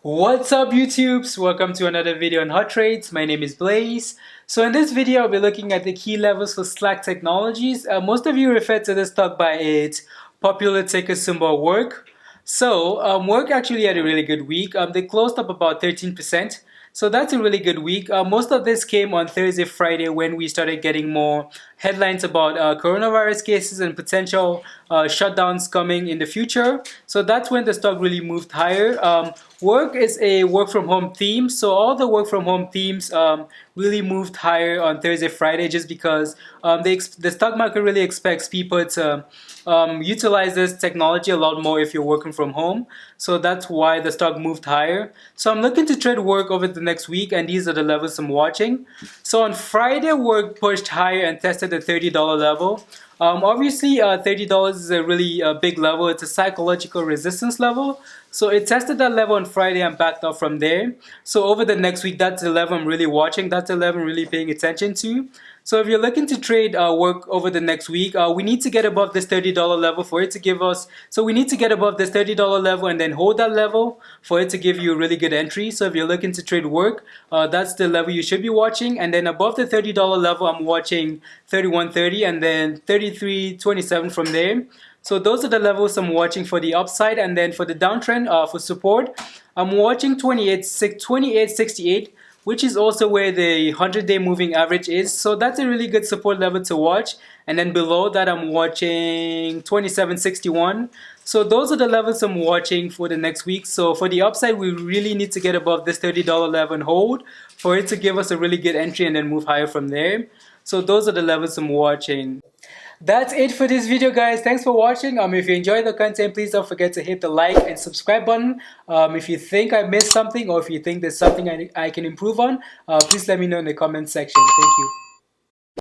What's up YouTubes? Welcome to another video on Hot Trades. My name is Blaze. So in this video, I'll be looking at the key levels for Slack Technologies. Most of you refer to this stock by its popular ticker symbol WORK. So WORK actually had a really good week. They closed up about 13%. So that's a really good week. Most of this came on Thursday, Friday when we started getting more headlines about coronavirus cases and potential shutdowns coming in the future. So that's when the stock really moved higher. Work is a work from home theme, so all the work from home themes really moved higher on Thursday, Friday, just because the stock market really expects people to utilize this technology a lot more if you're working from home. So that's why the stock moved higher. So I'm looking to trade work over the next week, and these are the levels I'm watching. So on Friday, work pushed higher and tested the $30 level. Obviously, $30 is a really big level. It's a psychological resistance level. So it tested that level on Friday and backed off from there. So over the next week, that's the level I'm really watching. That's the level I'm really paying attention to. So if you're looking to trade work over the next week, we need to get above this $30 level for it to give us. So we need to get above this $30 level and then hold that level for it to give you a really good entry. So if you're looking to trade work, that's the level you should be watching. And then above the $30 level, I'm watching 31.30 and then 33.27 from there. So those are the levels I'm watching for the upside, and then for the downtrend, for support, I'm watching 28.68, which is also where the 100-day moving average is. So that's a really good support level to watch. And then below that, I'm watching 27.61. So those are the levels I'm watching for the next week. So for the upside, we really need to get above this $30 level and hold for it to give us a really good entry and then move higher from there. So those are the levels I'm watching. That's it for this video, guys. Thanks for watching. If you enjoyed the content, please don't forget to hit the like and subscribe button. If you think I missed something, or if you think there's something I can improve on, please let me know in the comment section. Thank you.